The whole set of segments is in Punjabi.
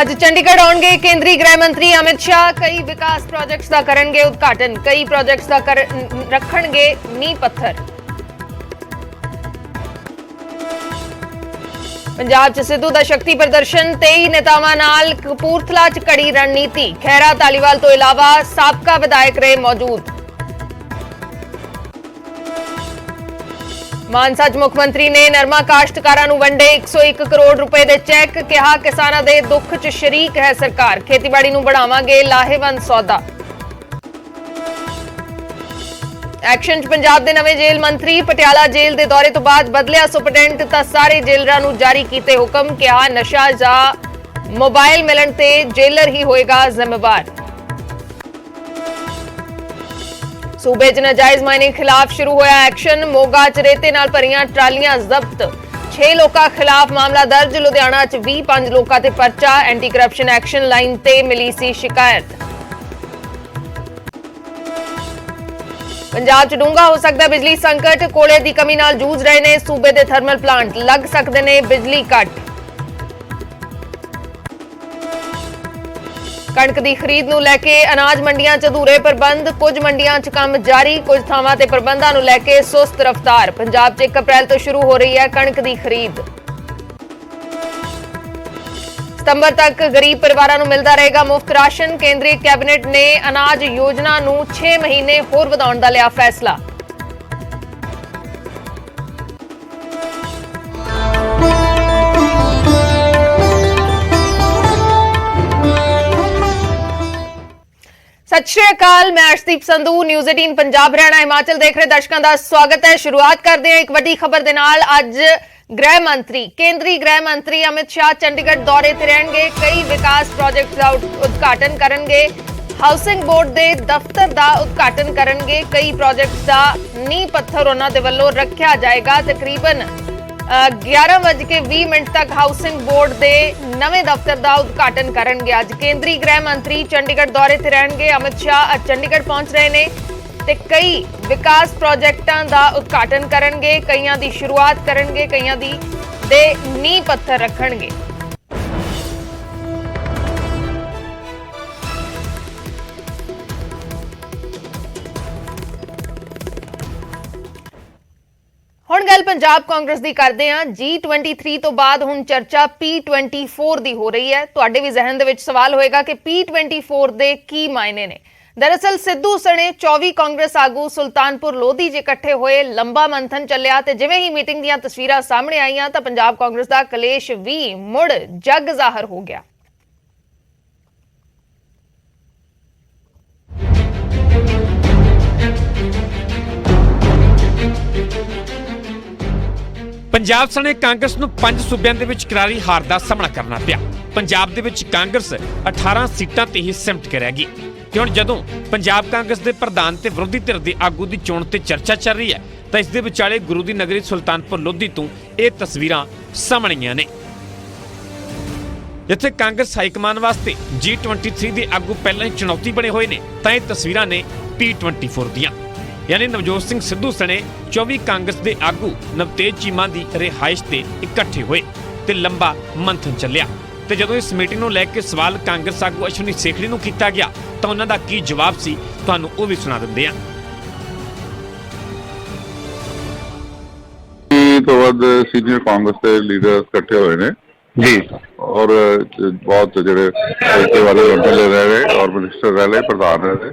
ਅੱਜ ਚੰਡੀਗੜ੍ਹ ਆਉਣਗੇ ਕੇਂਦਰੀ ਗ੍ਰਹਿ ਮੰਤਰੀ ਅਮਿਤ ਸ਼ਾਹ। ਕਈ ਵਿਕਾਸ ਪ੍ਰੋਜੈਕਟਸ ਦਾ ਕਰਨਗੇ ਉਦਘਾਟਨ। ਕਈ ਪ੍ਰੋਜੈਕਟਸ ਦਾ ਰੱਖਣਗੇ ਨੀਂਹ ਪੱਥਰ। ਪੰਜਾਬ 'ਚ ਸਿੱਧੂ ਦਾ ਸ਼ਕਤੀ ਪ੍ਰਦਰਸ਼ਨ। 23 ਨੇਤਾਵਾਂ ਨਾਲ ਕਪੂਰਥਲਾ 'ਚ ਕੜੀ ਰਣਨੀਤੀ। ਖਹਿਰਾ ਧਾਲੀਵਾਲ ਤੋਂ ਇਲਾਵਾ ਸਾਬਕਾ ਵਿਧਾਇਕ ਰਹੇ ਮੌਜੂਦ। ਮਾਨਸਾ 'ਚ ਮੁੱਖ ਮੰਤਰੀ ਨੇ ਨਰਮਾ ਕਾਸ਼ਤਕਾਰਾਂ ਨੂੰ ਵੰਡੇ 101 ਕਰੋੜ ਰੁਪਏ ਦੇ ਚੈੱਕ। ਕਿਹਾ ਕਿਸਾਨਾਂ ਦੇ ਦੁੱਖ 'ਚ ਸ਼ਰੀਕ ਹੈ ਸਰਕਾਰ। ਖੇਤੀਬਾੜੀ ਨੂੰ बढ़ावांगे ਲਾਹੇਵੰਦ ਸੌਦਾ। ਐਕਸ਼ਨ 'ਚ ਪੰਜਾਬ ਦੇ ਨਵੇਂ ਜੇਲ੍ਹ ਮੰਤਰੀ। ਪਟਿਆਲਾ ਜੇਲ੍ਹ ਦੇ ਦੌਰੇ ਤੋਂ ਬਾਅਦ ਬਦਲਿਆ ਸੁਪਰਡੈਂਟ ਤਾਂ ਸਾਰੇ ਜੇਲਰਾਂ ਨੂੰ ਜਾਰੀ ਕੀਤੇ ਹੁਕਮ। ਕਿਹਾ ਨਸ਼ਾ ਜਾਂ ਮੋਬਾਈਲ ਮਿਲਣ ਤੇ ਜੇਲਰ ਹੀ ਹੋਏਗਾ ਜ਼ਿੰਮੇਵਾਰ। सूबे च नाजायज माइनिंग खिलाफ शुरू होया एक्शन। मोगा च रेते नाल भरियां ट्रालियां जब्त। 6 लोकां खिलाफ मामला दर्ज। लुधियाना च 5 लोकां ते परचा। एंटी करप्शन एक्शन लाइन ते मिली सी शिकायत। पंजाब च डूंगा हो सकदा बिजली संकट। कोले दी कमी नाल जूझ रहे ने सूबे दे थर्मल प्लांट। लग सकदे ने बिजली कट। कणक की खरीद नूं लैके अनाज मंडियां च अधूरे प्रबंध। कुछ मंडियां च काम जारी। कुछ थावां ते प्रबंधां नूं लैके सुस्त रफ्तार। पंजाब च 1 अप्रैल तो शुरू हो रही है कणक की खरीद। सितंबर तक गरीब परिवारां नूं मिलदा रहेगा मुफ्त राशन। केंद्रीय कैबिनेट ने अनाज योजना नूं 6 महीने होर वधाउण दा लिया फैसला। सत श्री अकाल, मैं अर्शदीप संधू न्यूज़ 18 पंजाब हरियाणा हिमाचल देख रहे दर्शकों का स्वागत है। शुरुआत करते हैं एक वड्डी खबर दे नाल। अज गृह मंत्री केंद्रीय गृह मंत्री अमित शाह चंडीगढ़ दौरे ते रहणगे। कई विकास प्रोजेक्ट्स का उद्घाटन करनगे। हाउसिंग बोर्ड के दफ्तर का उद्घाटन करनगे। कई प्रोजेक्ट्स का नींह पत्थर उन्हां दे वल्लों रखिया जाएगा। तकरीबन 11:20 तक हाउसिंग बोर्ड के नवे दफ्तर का उद्घाटन करेंगे। अज केंद्रीय गृह मंत्री चंडीगढ़ दौरे ते रहणगे। अमित शाह अज चंडीगढ़ पहुंच रहे ने ते कई विकास प्रोजेक्टां का उद्घाटन करेंगे। कईयां दी शुरुआत करेंगे, कईयां दी दे नींह पत्थर रखणगे। ਹੁਣ ਗੱਲ ਪੰਜਾਬ ਕਾਂਗਰਸ ਦੀ ਕਰਦੇ ਹਾਂ। G23 ਤੋਂ ਬਾਅਦ ਹੁਣ ਚਰਚਾ P24 ਦੀ ਹੋ ਰਹੀ ਹੈ। ਤੁਹਾਡੇ ਵੀ ਜ਼ਿਹਨ ਦੇ ਵਿੱਚ ਸਵਾਲ ਹੋਏਗਾ ਕਿ P24 ਦੇ ਕੀ ਮਾਇਨੇ ਨੇ। ਦਰਅਸਲ ਸਿੱਧੂ ਸਣੇ 24 ਕਾਂਗਰਸ ਆਗੂ ਸੁਲਤਾਨਪੁਰ ਲੋਧੀ 'ਚ ਇਕੱਠੇ ਹੋਏ। ਲੰਬਾ ਮੰਥਨ ਚੱਲਿਆ ਤੇ ਜਿਵੇਂ ਹੀ ਮੀਟਿੰਗ ਦੀਆਂ ਤਸਵੀਰਾਂ ਸਾਹਮਣੇ ਆਈਆਂ ਤਾਂ ਪੰਜਾਬ ਕਾਂਗਰਸ ਦਾ ਕਲੇਸ਼ ਵੀ ਮੁੜ ਜਗ ਜ਼ਾਹਰ ਹੋ ਗਿਆ। पंजाब सने कांग्रेस नूं 5 सूबਿਆਂ ਦੇ ਵਿੱਚ करारी हार ਦਾ ਸਾਹਮਣਾ ਕਰਨਾ ਪਿਆ। ਪੰਜਾਬ ਦੇ ਵਿੱਚ ਕਾਂਗਰਸ 18 ਸੀਟਾਂ ਤੇ ਹੀ ਸਿਮਟ ਕੇ ਰਹਿ ਗਈ ਕਿ ਹੁਣ ਜਦੋਂ ਪੰਜਾਬ ਕਾਂਗਰਸ ਦੇ ਪ੍ਰਧਾਨ ਤੇ ਵਿਰੋਧੀ ਧਿਰ ਦੇ ਆਗੂ ਦੀ ਚੋਣ ਤੇ ਚਰਚਾ ਚੱਲ ਰਹੀ ਹੈ ਤਾਂ ਇਸ ਦੇ ਵਿਚਾਲੇ ਗੁਰੂ ਦੀ ਨਗਰੀ ਸੁਲਤਾਨਪੁਰ ਲੋਧੀ ਤੋਂ ਇਹ ਤਸਵੀਰਾਂ ਸਾਹਮਣੇ ਆਈਆਂ ਨੇ, ਜਿੱਥੇ ਕਾਂਗਰਸ ਹਾਈਕਮਾਨ ਵਾਸਤੇ G23 ਦੇ ਆਗੂ ਪਹਿਲਾਂ ਹੀ ਚੁਣੌਤੀ ਬਣੇ ਹੋਏ ਨੇ। ਤਾਂ ਇਹ ਤਸਵੀਰਾਂ ਨੇ P24 ਦੀਆਂ, यानी नवजोत सिंह सिद्धू सने 24 कांग्रेस के आगू नवतेज चीमा की रिहाइश से इकट्ठे हुए ते लंबा मंथन चलिया। ते जदों इस मीटिंग नूं लैके सवाल कांग्रेस आगू अश्विनी सेखड़ी नूं कीता गया तो उन्हां दा की जवाब सी, तुहानूं ओह भी सुना दिंदे हां। तो बाद सीनियर कांग्रेस के लीडर इकट्ठे हुए ने जी, और बहुत जोड़े वाले एमएलए रह रहे और मिनिस्टर रह रहे, प्रधान रह रहे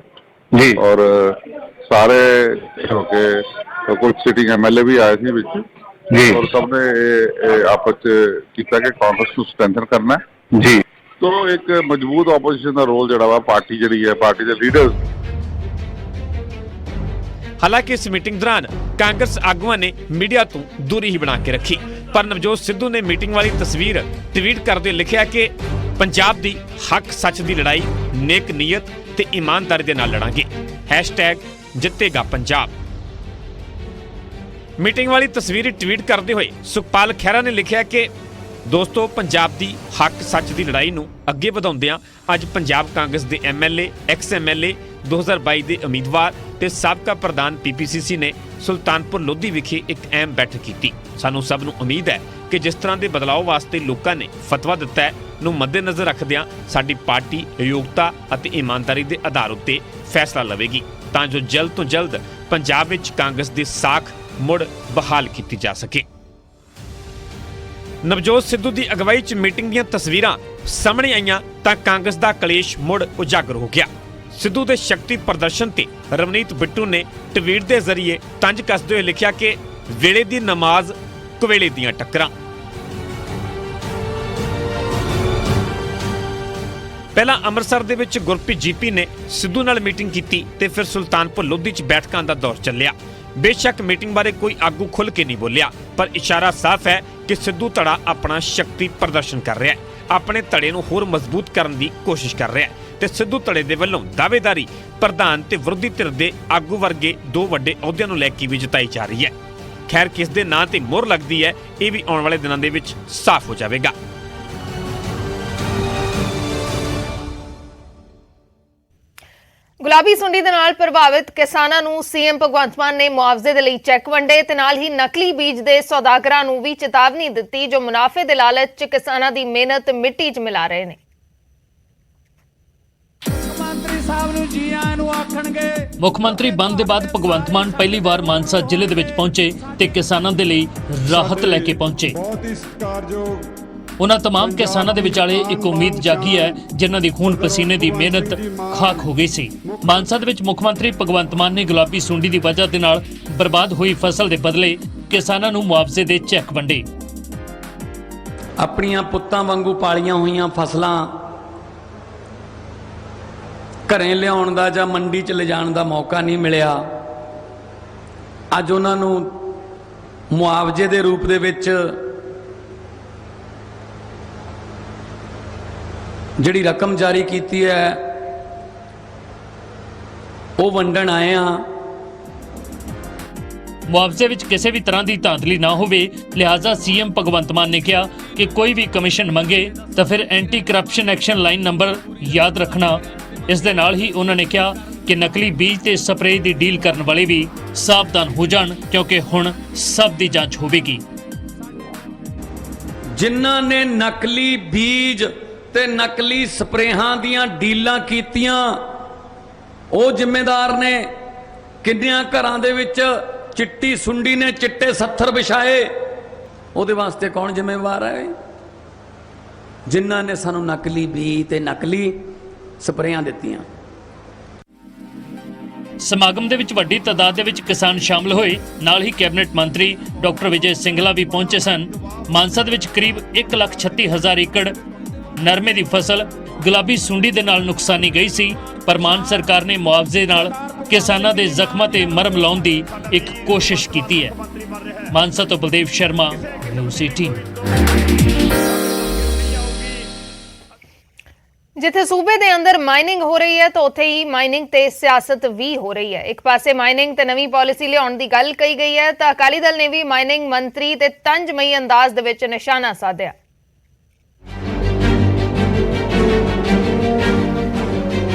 जी, और सारे होके कुछ सिटिंग एमएलए भी आए थे विच जी, और सबने आपस किया कि कांग्रेस को स्ट्रेंथन करना है जी। तो एक मजबूत ओपोजिशन का रोल जड़ा वा पार्टी जड़ी है, पार्टी के लीडर्स। हालांकि इस मीटिंग दौरान कांग्रेस आगुआं ने मीडिया तो दूरी ही बना के रखी, पर नवजोत सिद्धू ने मीटिंग वाली तस्वीर ट्वीट करते लिखा कि पंजाब दी हक सच की लड़ाई नेक नीयत ते ईमानदारी दे नाल लड़ांगे। हैशटैग जितेगा पंजाब। मीटिंग वाली तस्वीर ट्वीट करते हुए सुखपाल खैरा ने लिखा कि दोस्तों, पंजाब दी हक सच की लड़ाई नूं अगे वधाउंदिआं अज पंजाब कांग्रेस के एमएलए एक्स एमएलए 2022 के उम्मीदवार ते साबका प्रधान PPCC ने सुल्तानपुर लोधी विखे एक अहम बैठक की। सानू सब नूं उम्मीद है ਕਿ ਜਿਸ ਤਰ੍ਹਾਂ ਦੇ ਬਦਲਾਅ ਵਾਸਤੇ ਲੋਕਾਂ ਨੇ ਫਤਵਾ ਦਿੱਤਾ ਹੈ ਨੂੰ ਮੱਦੇਨਜ਼ਰ ਰੱਖਦਿਆਂ ਸਾਡੀ ਪਾਰਟੀ ਯੋਗਤਾ ਅਤੇ ਇਮਾਨਦਾਰੀ ਦੇ ਆਧਾਰ ਉੱਤੇ ਫੈਸਲਾ ਲਵੇਗੀ ਤਾਂ ਜੋ ਜਲਦ ਤੋਂ ਜਲਦ ਪੰਜਾਬ ਵਿੱਚ ਕਾਂਗਰਸ ਦੀ ਸਾਖ ਮੁੜ ਬਹਾਲ ਕੀਤੀ ਜਾ ਸਕੇ। ਨਵਜੋਤ ਸਿੱਧੂ ਦੀ ਅਗਵਾਈ 'ਚ ਮੀਟਿੰਗ ਦੀਆਂ ਤਸਵੀਰਾਂ ਸਾਹਮਣੇ ਆਈਆਂ ਤਾਂ ਕਾਂਗਰਸ ਦਾ ਕਲੇਸ਼ ਮੁੜ ਉਜਾਗਰ ਹੋ ਗਿਆ। ਸਿੱਧੂ ਦੇ ਸ਼ਕਤੀ ਪ੍ਰਦਰਸ਼ਨ ਤੇ ਰਵਨੀਤ ਬਿੱਟੂ ਨੇ ਟਵੀਟ ਦੇ ਜ਼ਰੀਏ ਤੰਜ ਕੱਸਦੇ ਹੋਏ ਲਿਖਿਆ ਕਿ ਵੇਲੇ ਦੀ ਨਮਾਜ਼ ਕੁਵੇਲੇ ਦੀਆਂ ਟੱਕਰਾਂ। ਪਹਿਲਾਂ ਅੰਮ੍ਰਿਤਸਰ ਦੇ ਵਿੱਚ ਗੁਰਪ੍ਰੀਤ ਜੀਪੀ ਨੇ ਸਿੱਧੂ ਨਾਲ ਮੀਟਿੰਗ ਕੀਤੀ ਤੇ ਫਿਰ ਸੁਲਤਾਨਪੁਰ ਲੋਧੀ 'ਚ ਬੈਠਕਾਂ ਦਾ ਦੌਰ ਚੱਲਿਆ। ਬੇਸ਼ੱਕ ਮੀਟਿੰਗ ਬਾਰੇ ਕੋਈ ਆਗੂ ਖੁੱਲ੍ਹ ਕੇ ਨਹੀਂ ਬੋਲਿਆ, ਪਰ ਇਸ਼ਾਰਾ ਸਾਫ਼ ਹੈ ਕਿ ਸਿੱਧੂ ਧੜਾ ਆਪਣਾ ਸ਼ਕਤੀ ਪ੍ਰਦਰਸ਼ਨ ਕਰ ਰਿਹਾ ਹੈ, ਆਪਣੇ ਧੜੇ ਨੂੰ ਹੋਰ ਮਜ਼ਬੂਤ ਕਰਨ ਦੀ ਕੋਸ਼ਿਸ਼ ਕਰ ਰਿਹਾ ਹੈ ਤੇ ਸਿੱਧੂ ਧੜੇ ਦੇ ਵੱਲੋਂ ਦਾਅਵੇਦਾਰੀ ਪ੍ਰਧਾਨ ਤੇ ਵਿਰੋਧੀ ਧਿਰ ਦੇ ਆਗੂ ਵਰਗੇ ਦੋ ਵੱਡੇ ਅਹੁਦਿਆਂ ਨੂੰ ਲੈ ਕੇ ਵੀ ਜਤਾਈ ਜਾ ਰਹੀ ਹੈ। ਖੈਰ ਕਿਸ ਦੇ ਨਾਂ ਤੇ ਮੋਹਰ ਲੱਗਦੀ ਹੈ ਇਹ ਵੀ ਆਉਣ ਵਾਲੇ ਦਿਨਾਂ ਦੇ ਵਿੱਚ ਸਾਫ਼ ਹੋ ਜਾਵੇਗਾ। ਗੁਲਾਬੀ ਸੁੰਡੀ ਦੇ ਨਾਲ ਪ੍ਰਭਾਵਿਤ ਕਿਸਾਨਾਂ ਨੂੰ ਸੀਐਮ ਭਗਵੰਤ ਮਾਨ ਨੇ ਮੁਆਵਜ਼ੇ ਦੇ ਲਈ ਚੈੱਕ ਵੰਡੇ ਤੇ ਨਾਲ ਹੀ ਨਕਲੀ ਬੀਜ ਦੇ ਸੌਦਾਗਰਾਂ ਨੂੰ ਵੀ ਚੇਤਾਵਨੀ ਦਿੱਤੀ ਜੋ ਮੁਨਾਫੇ ਦੇ ਲਾਲਚ 'ਚ ਕਿਸਾਨਾਂ ਦੀ ਮਿਹਨਤ ਮਿੱਟੀ 'ਚ ਮਿਲਾ ਰਹੇ ਨੇ। ਮੁੱਖ ਮੰਤਰੀ ਬਣਨ ਦੇ ਬਾਅਦ ਭਗਵੰਤ ਮਾਨ ਪਹਿਲੀ ਵਾਰ ਮਾਨਸਾ ਜ਼ਿਲ੍ਹੇ ਦੇ ਵਿੱਚ ਪਹੁੰਚੇ ਤੇ ਕਿਸਾਨਾਂ ਦੇ ਲਈ ਰਾਹਤ ਲੈ ਕੇ ਪਹੁੰਚੇ। ਉਹਨਾਂ तमाम ਕਿਸਾਨਾਂ ਦੇ ਵਿਚਾਲੇ ਇੱਕ ਉਮੀਦ ਜਾਗੀ ਹੈ ਜਿਨ੍ਹਾਂ ਦੀ ਖੂਨ ਪਸੀਨੇ ਦੀ ਮਿਹਨਤ ਖਾਕ ਹੋ ਗਈ ਸੀ। ਮਾਨਸਾ ਦੇ ਵਿੱਚ ਮੁੱਖ ਮੰਤਰੀ ਭਗਵੰਤ ਮਾਨ ਨੇ ਗੁਲਾਬੀ ਸੁੰਡੀ ਦੀ ਵਜ੍ਹਾ ਦੇ ਨਾਲ ਬਰਬਾਦ ਹੋਈ ਫਸਲ ਦੇ ਬਦਲੇ ਕਿਸਾਨਾਂ ਨੂੰ ਮੁਆਵਜ਼ੇ ਦੇ ਚੈੱਕ ਵੰਡੇ। ਆਪਣੀਆਂ ਪੁੱਤਾਂ ਵਾਂਗੂ ਪਾਲੀਆਂ ਹੋਈਆਂ ਫਸਲਾਂ ਘਰੇ ਲਿਆਉਣ ਦਾ ਜਾਂ ਮੰਡੀ 'ਚ ਲਿਜਾਣ ਦਾ ਮੌਕਾ ਨਹੀਂ ਮਿਲਿਆ। ਅੱਜ ਉਹਨਾਂ ਨੂੰ ਮੁਆਵਜ਼ੇ ਦੇ ਰੂਪ ਦੇ ਵਿੱਚ ਜਿਹੜੀ ਰਕਮ ਜਾਰੀ ਕੀਤੀ ਹੈ ਉਹ ਵੰਡਣ ਆਏ ਆ। ਮੁਆਵਜ਼ੇ ਵਿੱਚ ਕਿਸੇ ਵੀ ਤਰ੍ਹਾਂ ਦੀ ਧਾਂਦਲੀ ਨਾ ਹੋਵੇ, ਲਿਹਾਜ਼ਾ ਸੀਐਮ ਭਗਵੰਤ ਮਾਨ ਨੇ ਕਿਹਾ ਕਿ ਕੋਈ ਵੀ ਕਮਿਸ਼ਨ ਮੰਗੇ ਤਾਂ ਫਿਰ anti corruption action line number ਯਾਦ ਰੱਖਣਾ। ਇਸ ਦੇ ਨਾਲ ਹੀ ਉਹਨਾਂ ਨੇ ਕਿਹਾ ਕਿ ਨਕਲੀ ਬੀਜ ਤੇ ਸਪਰੇਅ ਦੀ ਡੀਲ ਕਰਨ ਵਾਲੇ ਵੀ ਸਾਵਧਾਨ ਹੋ ਜਾਣ ਕਿਉਂਕਿ ਹੁਣ ਸਭ ਦੀ ਜਾਂਚ ਹੋਵੇਗੀ। ਜਿਨ੍ਹਾਂ ਨੇ ਨਕਲੀ ਬੀਜ ਤੇ ਨਕਲੀ ਸਪਰੇਹਾਂ ਦੀਆਂ ਡੀਲਾਂ ਕੀਤੀਆਂ ਉਹ ਜ਼ਿੰਮੇਦਾਰ ਨੇ। ਕਿੰਨਿਆਂ ਘਰਾਂ ਦੇ ਵਿੱਚ ਚਿੱਟੀ ਸੁੰਡੀ ਨੇ ਚਿੱਟੇ ਸੱਥਰ ਵਿਛਾਏ, ਉਹਦੇ ਵਾਸਤੇ ਕੌਣ ਜ਼ਿੰਮੇਵਾਰ ਹੈ? ਜਿਨ੍ਹਾਂ ਨੇ ਸਾਨੂੰ ਨਕਲੀ ਬੀਜ ਤੇ ਨਕਲੀ ਸਪਰੇਆਂ ਦਿੱਤੀਆਂ। ਸਮਾਗਮ ਦੇ ਵਿੱਚ ਵੱਡੀ ਤਾਦਾਦ ਦੇ ਵਿੱਚ ਕਿਸਾਨ ਸ਼ਾਮਲ ਹੋਏ। ਨਾਲ ਹੀ ਕੈਬਨਿਟ ਮੰਤਰੀ ਡਾਕਟਰ ਵਿਜੇ ਸਿੰਗਲਾ ਵੀ ਪਹੁੰਚੇ ਸਨ। ਮਾਨਸਾ ਦੇ ਵਿੱਚ ਕਰੀਬ 1,36,000 ਏਕੜ ਨਰਮੇ ਦੀ ਫਸਲ ਗੁਲਾਬੀ ਸੁੰਡੀ ਦੇ ਨਾਲ ਨੁਕਸਾਨੀ ਗਈ ਸੀ, ਪਰ ਮਾਨ ਸਰਕਾਰ ਨੇ ਮੁਆਵਜ਼ੇ ਨਾਲ ਕਿਸਾਨਾਂ ਦੇ ਜ਼ਖਮਾਂ ਤੇ ਮਰਹਮ ਲਾਉਣ ਦੀ ਇੱਕ ਕੋਸ਼ਿਸ਼ ਕੀਤੀ ਹੈ। ਮਾਨਸਾ ਤੋਂ ਬਲਦੇਵ ਸ਼ਰਮਾ, ਨਿਊਜ਼ 18। ਜਿੱਥੇ ਸੂਬੇ ਦੇ ਅੰਦਰ ਮਾਈਨਿੰਗ ਹੋ ਰਹੀ ਹੈ ਤਾਂ ਉੱਥੇ ਹੀ ਮਾਈਨਿੰਗ ਤੇ ਸਿਆਸਤ ਵੀ ਹੋ ਰਹੀ ਹੈ। ਇੱਕ ਪਾਸੇ ਮਾਈਨਿੰਗ ਤੇ ਨਵੀਂ ਪਾਲਿਸੀ ਲਿਆਉਣ ਦੀ ਗੱਲ ਕਹੀ ਗਈ ਹੈ ਤਾਂ ਅਕਾਲੀ ਦਲ ਨੇ ਵੀ ਮਾਈਨਿੰਗ ਮੰਤਰੀ ਤੇ ਤੰਜਮਈ ਅੰਦਾਜ਼ ਦੇ ਵਿੱਚ ਨਿਸ਼ਾਨਾ ਸਾਧਿਆ।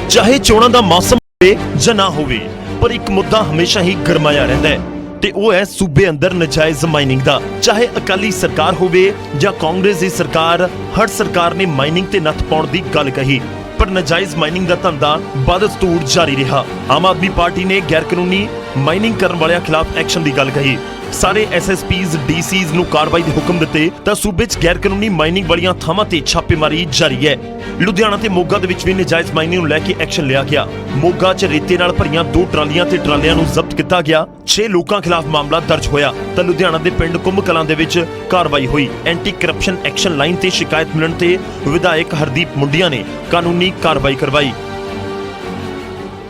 ਚਾਹੇ ਚੋਣਾਂ ਦਾ ਮੌਸਮ ਹੋਵੇ ਜਾਂ ਨਾ ਹੋਵੇ, ਪਰ ਇੱਕ ਮੁੱਦਾ ਹਮੇਸ਼ਾ ਹੀ ਗਰਮਾਇਆ ਰਹਿੰਦਾ ਹੈ ਤੇ ਉਹ ਹੈ ਸੂਬੇ ਅੰਦਰ ਨਜਾਇਜ਼ ਮਾਈਨਿੰਗ ਦਾ। ਚਾਹੇ ਅਕਾਲੀ ਸਰਕਾਰ ਹੋਵੇ ਜਾਂ ਕਾਂਗਰਸ ਦੀ ਸਰਕਾਰ, ਹਰ ਸਰਕਾਰ ਨੇ ਮਾਈਨਿੰਗ ਤੇ ਨੱਥ ਪਾਉਣ ਦੀ ਗੱਲ ਕਹੀ, ਪਰ ਨਜਾਇਜ਼ ਮਾਈਨਿੰਗ ਦਾ ਧੰਦਾ ਬਦਸਤੂਰ ਜਾਰੀ ਰਿਹਾ। ਆਮ ਆਦਮੀ ਪਾਰਟੀ ਨੇ ਗੈਰ ਕਾਨੂੰਨੀ ਮਾਈਨਿੰਗ ਕਰਨ ਵਾਲਿਆਂ ਖਿਲਾਫ ਐਕਸ਼ਨ ਦੀ ਗੱਲ ਕਹੀ। ਸਾਰੇ ਐਸਐਸਪੀਜ਼ ਡੀਸੀਜ਼ ਨੂੰ ਕਾਰਵਾਈ ਦੇ ਹੁਕਮ ਦਿੱਤੇ ਤਾਂ ਸੂਬੇ 'ਚ ਗੈਰ ਕਾਨੂੰਨੀ ਮਾਈਨਿੰਗ ਵਾਲੀਆਂ ਥਾਵਾਂ ਤੇ ਛਾਪੇਮਾਰੀ ਜਾਰੀ ਹੈ। ਲੁਧਿਆਣਾ ਤੇ ਮੋਗਾ ਦੇ ਵਿੱਚ ਵੀ ਨਜਾਇਜ਼ ਮਾਈਨਿੰਗ ਨੂੰ ਲੈ ਕੇ ਐਕਸ਼ਨ ਲਿਆ ਗਿਆ। ਮੋਗਾ 'ਚ ਰੇਤੇ ਨਾਲ ਭਰੀਆਂ 2 ਟਰਾਲੀਆਂ ਤੇ ਟਰਾਲਿਆਂ ਨੂੰ ਜ਼ਬਤ ਕੀਤਾ ਗਿਆ। 6 ਲੋਕਾਂ ਖਿਲਾਫ ਮਾਮਲਾ ਦਰਜ ਹੋਇਆ ਤਾਂ ਲੁਧਿਆਣਾ ਦੇ ਪਿੰਡ ਕੁੰਭ ਕਲਾਂ ਦੇ ਵਿੱਚ ਕਾਰਵਾਈ ਹੋਈ। ਐਂਟੀ ਕਰਪਸ਼ਨ ਐਕਸ਼ਨ ਲਾਈਨ ਤੇ ਸ਼ਿਕਾਇਤ ਮਿਲਣ ਤੇ ਵਿਧਾਇਕ ਹਰਦੀਪ ਮੁੰਡੀਆਂ ਨੇ ਕਾਨੂੰਨੀ ਕਾਰਵਾਈ ਕਰਵਾਈ।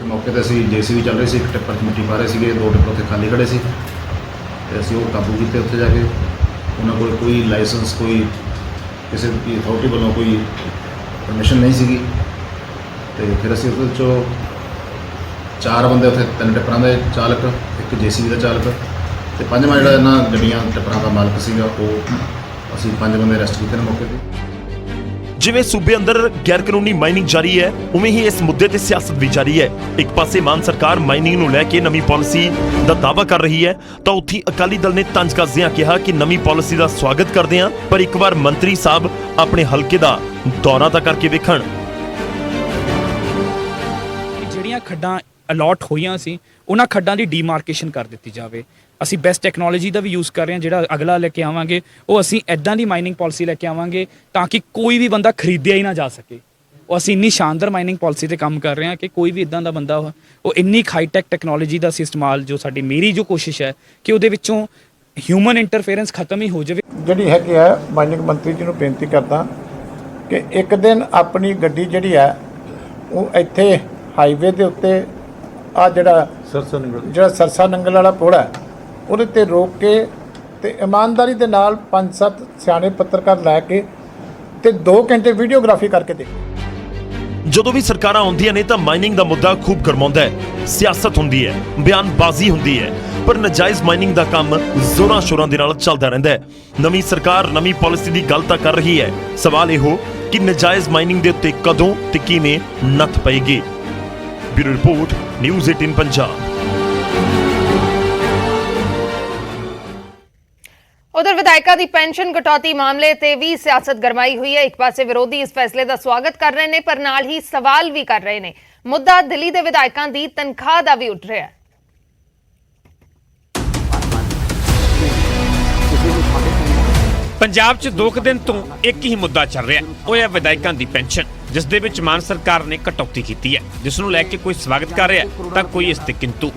ਮੌਕੇ ਤੇ ਅਸੀਂ ਜੇਸੀਬੀ ਚੱਲ ਰਹੀ ਸੀ, ਇੱਕ ਟਿੱਪਰ 'ਚ ਮਿੱਟੀ ਪਾ ਰਹੇ ਸੀਗੇ, 2 ਟਿੱਪਰ ਉੱਥੇ ਖਾਲੀ ਖੜੇ ਸੀ ਤੇ ਅਸੀਂ ਉਹ ਕਾਬੂ ਕੀਤੇ। ਉੱਥੇ ਜਾ ਕੇ ਉਹਨਾਂ ਕੋਲ ਕੋਈ ਲਾਇਸੈਂਸ, ਕੋਈ ਕਿਸੇ ਦੀ ਅਥਾਰਟੀ ਵੱਲੋਂ ਕੋਈ ਪਰਮਿਸ਼ਨ ਨਹੀਂ ਸੀਗੀ ਤੇ ਫਿਰ ਅਸੀਂ ਉਹਦੇ 'ਚੋਂ 4 ਬੰਦੇ, ਉੱਥੇ 3 ਟਿੱਪਰਾਂ ਦੇ ਚਾਲਕ, ਇੱਕ ਜੇਸੀਬੀ ਦਾ ਚਾਲਕ ਤੇ 5ਵਾਂ ਜਿਹੜਾ ਇਹਨਾਂ ਗੱਡੀਆਂ ਟਿੱਪਰਾਂ ਦਾ ਮਾਲਕ ਸੀਗਾ, ਉਹ ਅਸੀਂ 5 ਬੰਦੇ ਅਰੈਸਟ ਕੀਤੇ ਨੇ ਮੌਕੇ ਤੇ। ਜਿਵੇਂ ਸੂਬੇ ਅੰਦਰ ਗੈਰ ਕਾਨੂੰਨੀ ਮਾਈਨਿੰਗ ਜਾਰੀ ਹੈ, ਉਵੇਂ ਹੀ ਇਸ ਮੁੱਦੇ ਤੇ ਸਿਆਸਤ ਵੀ ਜਾਰੀ ਹੈ। ਇੱਕ ਪਾਸੇ ਮਾਨ ਸਰਕਾਰ ਮਾਈਨਿੰਗ ਨੂੰ ਲੈ ਕੇ ਨਵੀਂ ਪਾਲਿਸੀ ਦਾ ਦਾਅਵਾ ਕਰ ਰਹੀ ਹੈ, ਤਾਂ ਉੱਥੇ ਅਕਾਲੀ ਦਲ ਨੇ ਤੰਜ ਕੱਸਦਿਆਂ ਕਿਹਾ ਕਿ ਨਵੀਂ ਪਾਲਿਸੀ ਦਾ ਸਵਾਗਤ ਕਰਦੇ ਹਾਂ, ਪਰ ਇੱਕ ਵਾਰ ਮੰਤਰੀ ਸਾਹਿਬ ਆਪਣੇ ਹਲਕੇ ਦਾ ਦੌਰਾ ਤਾਂ ਕਰਕੇ ਵੇਖਣ। ਜਿਹੜੀਆਂ ਖੱਡਾਂ ਅਲਾਟ ਹੋਈਆਂ ਸੀ ਉਹਨਾਂ ਖੱਡਾਂ ਦੀ ਡੀਮਾਰਕੇਸ਼ਨ ਕਰ ਦਿੱਤੀ ਜਾਵੇ। ਅਸੀਂ ਬੈਸਟ ਟੈਕਨੋਲੋਜੀ ਦਾ ਵੀ ਯੂਜ਼ ਕਰ ਰਹੇ ਹਾਂ। ਜਿਹੜਾ ਅਗਲਾ ਲੈ ਕੇ ਆਵਾਂਗੇ ਉਹ ਅਸੀਂ ਐਦਾਂ ਦੀ ਮਾਈਨਿੰਗ ਪਾਲਿਸੀ ਲੈ ਕੇ ਆਵਾਂਗੇ ਤਾਂ ਕਿ ਕੋਈ ਵੀ ਬੰਦਾ ਖਰੀਦਿਆ ਹੀ ਨਾ ਜਾ ਸਕੇ। ਉਹ ਅਸੀਂ ਇੰਨੀ ਸ਼ਾਨਦਾਰ ਮਾਈਨਿੰਗ ਪਾਲਿਸੀ ਤੇ ਕੰਮ ਕਰ ਰਹੇ ਹਾਂ ਕਿ ਕੋਈ ਵੀ ਇਦਾਂ ਦਾ ਬੰਦਾ ਉਹ ਇੰਨੀ ਹਾਈਟੈਕ ਟੈਕਨੋਲੋਜੀ ਦਾ ਅਸੀਂ ਇਸਤੇਮਾਲ, ਜੋ ਮੇਰੀ ਜੋ ਕੋਸ਼ਿਸ਼ ਹੈ ਕਿ ਉਹਦੇ ਵਿੱਚੋਂ ਹਿਊਮਨ ਇੰਟਰਫੇਰੈਂਸ ਖਤਮ ਹੀ ਹੋ ਜਾਵੇ। ਜਿਹੜੀ ਹੈਗੀ ਹੈ ਮਾਈਨਿੰਗ ਮੰਤਰੀ ਜੀ ਨੂੰ ਬੇਨਤੀ ਕਰਦਾ ਕਿ ਇੱਕ ਦਿਨ ਆਪਣੀ ਗੱਡੀ ਜਿਹੜੀ ਹੈ ਉਹ ਇੱਥੇ ਹਾਈਵੇ ਦੇ ਉੱਤੇ ਆ ਜਿਹੜਾ ਸਰਸਾ ਨੰਗਲ ਵਾਲਾ ਪੁਲ ਹੈ ਉਹਦੇ ਤੇ ਰੋਕ ਕੇ ਤੇ ਇਮਾਨਦਾਰੀ ਦੇ ਨਾਲ 5-7 ਸਿਆਣੇ ਪੱਤਰਕਾਰ ਲੈ ਕੇ ਤੇ 2 ਘੰਟੇ ਵੀਡੀਓਗ੍ਰਾਫੀ ਕਰਕੇ ਦੇਖੋ। ਜਦੋਂ ਵੀ ਸਰਕਾਰਾਂ ਆਉਂਦੀਆਂ ਨੇ ਤਾਂ ਮਾਈਨਿੰਗ ਦਾ ਮੁੱਦਾ ਖੂਬ ਗਰਮਾਉਂਦਾ ਹੈ, ਸਿਆਸਤ ਹੁੰਦੀ ਹੈ, ਬਿਆਨਬਾਜ਼ੀ ਹੁੰਦੀ ਹੈ, ਪਰ ਨਜਾਇਜ਼ ਮਾਈਨਿੰਗ ਦਾ ਕੰਮ ਜ਼ੋਰਾਂ ਸ਼ੋਰਾਂ ਦੇ ਨਾਲ ਚੱਲਦਾ ਰਹਿੰਦਾ ਹੈ। ਨਵੀਂ ਸਰਕਾਰ ਨਵੀਂ ਪਾਲਿਸੀ ਦੀ ਗੱਲ ਤਾਂ ਕਰ ਰਹੀ ਹੈ, ਸਵਾਲ ਇਹੋ ਕਿ ਨਜਾਇਜ਼ ਮਾਈਨਿੰਗ ਦੇ ਉੱਤੇ ਕਦੋਂ ਤੇ ਕਿਵੇਂ ਨੱਥ ਪਏਗੀ। Bureau report, news 18 Punjab. उधर विधायकों की पेंशन कटौती मामले ते भी सियासत गरमाई हुई है। एक पासे विरोधी इस फैसले का स्वागत कर रहे हैं, पर नाल ही सवाल भी कर रहे हैं। मुद्दा दिल्ली के विधायकों की तनख्वाह का भी उठ रहा है। ਪੰਜਾਬ 'ਚ 2 ਦਿਨ ਤੋਂ ਇੱਕ ਹੀ ਮੁੱਦਾ ਚੱਲ ਰਿਹਾ, ਉਹ ਹੈ ਵਿਧਾਇਕਾਂ ਦੀ ਪੈਨਸ਼ਨ, ਜਿਸ ਦੇ ਵਿੱਚ ਮਾਨ ਸਰਕਾਰ ਨੇ ਕਟੌਤੀ ਕੀਤੀ ਹੈ, ਜਿਸ ਨੂੰ ਲੈ ਕੇ ਕੋਈ ਸਵਾਗਤ ਕਰ ਰਿਹਾ ਤਾਂ ਕੋਈ ਇਸ ਤੇ ਕਿੰਤੂ।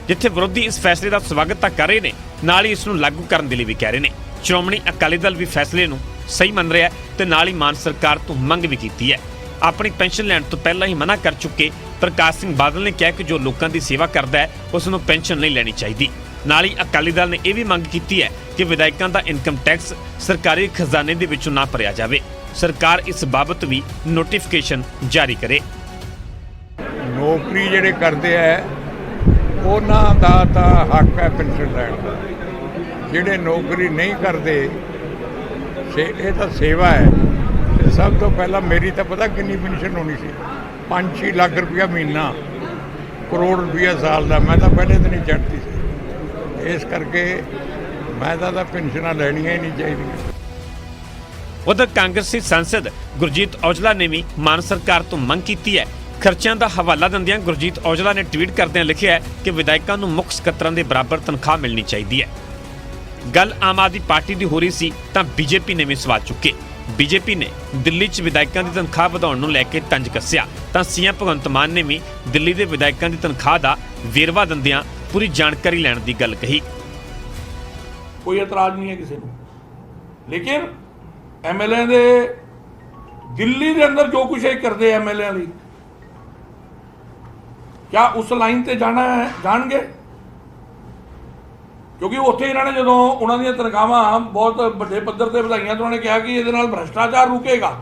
ਜਿੱਥੇ ਵਿਰੋਧੀ ਇਸ ਫੈਸਲੇ ਦਾ ਸਵਾਗਤ ਤਾਂ ਕਰ ਰਹੇ ਨੇ, ਨਾਲ ਹੀ ਇਸ ਨੂੰ ਲਾਗੂ ਕਰਨ ਦੇ ਲਈ ਵੀ ਕਹਿ ਰਹੇ ਨੇ। ਸ਼੍ਰੋਮਣੀ ਅਕਾਲੀ ਦਲ ਵੀ ਫੈਸਲੇ ਨੂੰ ਸਹੀ ਮੰਨ ਰਿਹਾ ਤੇ ਨਾਲ ਹੀ ਮਾਨ ਸਰਕਾਰ ਤੋਂ ਮੰਗ ਵੀ ਕੀਤੀ ਹੈ। ਆਪਣੀ ਪੈਨਸ਼ਨ ਲੈਣ ਤੋਂ ਪਹਿਲਾਂ ਹੀ ਮਨਾ ਕਰ ਚੁੱਕੇ ਪ੍ਰਕਾਸ਼ ਸਿੰਘ ਬਾਦਲ ਨੇ ਕਿਹਾ ਕਿ ਜੋ ਲੋਕਾਂ ਦੀ ਸੇਵਾ ਕਰਦਾ ਹੈ ਉਸ ਨੂੰ ਪੈਨਸ਼ਨ ਨਹੀਂ ਲੈਣੀ ਚਾਹੀਦੀ। ਨਾਲ ਹੀ ਅਕਾਲੀ ਦਲ ਨੇ ਇਹ ਵੀ ਮੰਗ ਕੀਤੀ ਹੈ ਕਿ ਵਿਧਾਇਕਾਂ ਦਾ ਇਨਕਮ ਟੈਕਸ ਸਰਕਾਰੀ ਖਜ਼ਾਨੇ ਦੇ ਵਿੱਚੋਂ ਨਾ ਭਰਿਆ ਜਾਵੇ। ਸਰਕਾਰ ਇਸ ਬਾਬਤ ਵੀ ਨੋਟੀਫਿਕੇਸ਼ਨ ਜਾਰੀ ਕਰੇ। ਨੌਕਰੀ ਜਿਹੜੇ ਕਰਦੇ ਆ ਉਹਨਾਂ ਦਾ ਤਾਂ ਹੱਕ ਹੈ ਪੈਨਸ਼ਨ ਲੈਣ ਦਾ। ਜਿਹੜੇ ਨੌਕਰੀ ਨਹੀਂ ਕਰਦੇ ਇਹ ਤਾਂ ਸੇਵਾ ਹੈ। ਤੇ ਸਭ ਤੋਂ ਪਹਿਲਾਂ ਮੇਰੀ ਤਾਂ ਪਤਾ ਕਿੰਨੀ ਪੈਨਸ਼ਨ ਹੋਣੀ ਸੀ, 5-6 ਲੱਖ ਰੁਪਇਆ ਮਹੀਨਾ, ਕਰੋੜ ਰੁਪਇਆ ਸਾਲ ਦਾ। ਮੈਂ ਤਾਂ ਪਹਿਲੇ ਦਿਨ ਹੀ ਚੜ੍ਹਦੀ ਸੀ। ਇਸ ਕਰਕੇ ਮੈਂ ਤਾਂ ਪੈਨਸ਼ਨਾਂ ਲੈਣੀਆਂ ਹੀ ਨਹੀਂ ਚਾਹੀਦੀਆਂ। ਉਧਰ ਕਾਂਗਰਸੀ ਸੰਸਦ ਗੁਰਜੀਤ ਔਜਲਾ ਨੇ ਵੀ ਮਾਨ ਸਰਕਾਰ ਤੋਂ ਮੰਗ ਕੀਤੀ ਹੈ। ਖਰਚਿਆਂ ਦਾ ਹਵਾਲਾ ਦਿੰਦਿਆਂ ਗੁਰਜੀਤ ਔਜਲਾ ਨੇ ਟਵੀਟ ਕਰਦਿਆਂ ਲਿਖਿਆ ਹੈ ਕਿ ਵਿਧਾਇਕਾਂ ਨੂੰ ਮੁੱਖ ਸਕੱਤਰਾਂ ਦੇ ਬਰਾਬਰ ਤਨਖਾਹ ਮਿਲਣੀ ਚਾਹੀਦੀ ਹੈ। ਗੱਲ ਆਮ ਆਦਮੀ ਪਾਰਟੀ ਦੀ ਹੋ ਰਹੀ ਸੀ ਤਾਂ ਬੀਜੇਪੀ ਨੇ ਵੀ ਸਵਾਲ ਚੁੱਕੇ। ਬੀਜੇਪੀ ਨੇ ਦਿੱਲੀ 'ਚ ਵਿਧਾਇਕਾਂ ਦੀ ਤਨਖਾਹ ਵਧਾਉਣ ਨੂੰ ਲੈ ਕੇ ਤੰਜ ਕੱਸਿਆ ਤਾਂ ਸੀਐਮ ਭਗਵੰਤ ਮਾਨ ਨੇ ਵੀ ਦਿੱਲੀ ਦੇ ਵਿਧਾਇਕਾਂ ਦੀ ਤਨਖਾਹ ਦਾ ਵੇਰਵਾ ਦਿੰਦਿਆਂ ਪੂਰੀ ਜਾਣਕਾਰੀ ਲੈਣ ਦੀ ਗੱਲ ਕਹੀ। ਕੋਈ ਇਤਰਾਜ਼ ਨਹੀਂ ਹੈ ਕਿਸੇ ਨੂੰ, ਲੇਕਿਨ ਐਮਐਲਏ ਦੇ ਦਿੱਲੀ ਦੇ ਅੰਦਰ ਜੋ ਕੁਝ ਇਹ ਕਰਦੇ ਐਮਐਲਏ ਲਈ, क्या उस लाइन ते जाना है जाएंगे? क्योंकि उत्थे इन्होंने जो उन्होंने तनख्वाहां बहुत बड़े पद्धर ते वधाइयां तो उन्होंने कहा कि ये भ्रष्टाचार रुकेगा।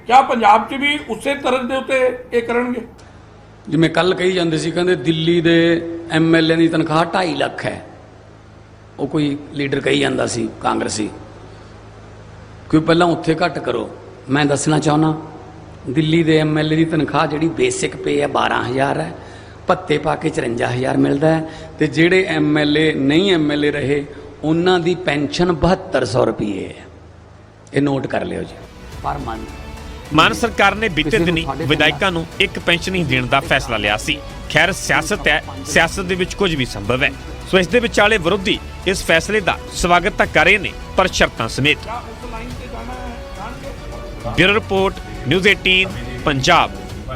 क्या पंजाब च भी उस तरह के उत्ते ये करनगे? जिवें कल कही जाते सी, कहंदे दिल्ली दे एमएलए की तनख्वाह 2.5 लाख है। वो कोई लीडर कही जाता सी कांग्रेसी, क्यों पहला उत्थे घट करो। मैं दसना चाहना दिल्ली के एमएलए की तनख्वाह जी बेसिक पे है 12,000 है, भत्ते पा के 54,000 मिलता है। तो जेडे एमएलए नहीं एमएलए रहे उन्हों की पेनशन 7200 रुपये है। ये नोट कर लियो जी, पर मंथ। ਮਾਨ ਸਰਕਾਰ ਨੇ ਬੀਤੇ ਦਿਨੀ ਵਿਧਾਇਕਾਂ ਨੂੰ ਇੱਕ ਪੈਨਸ਼ਨ ਹੀ ਦੇਣ ਦਾ ਫੈਸਲਾ ਲਿਆ ਸੀ। ਖੈਰ ਸਿਆਸਤ ਹੈ, ਸਿਆਸਤ ਦੇ ਵਿੱਚ ਕੁਝ ਵੀ ਸੰਭਵ ਹੈ। ਸੋ ਇਸ ਦੇ ਵਿਚਾਲੇ ਵਿਰੋਧੀ ਇਸ ਫੈਸਲੇ ਦਾ ਸਵਾਗਤ ਤਾਂ ਕਰ ਰਹੇ ਨੇ, ਪਰ ਸ਼ਰਤਾਂ ਸਮੇਤ। Bureau report, news 18 Punjab.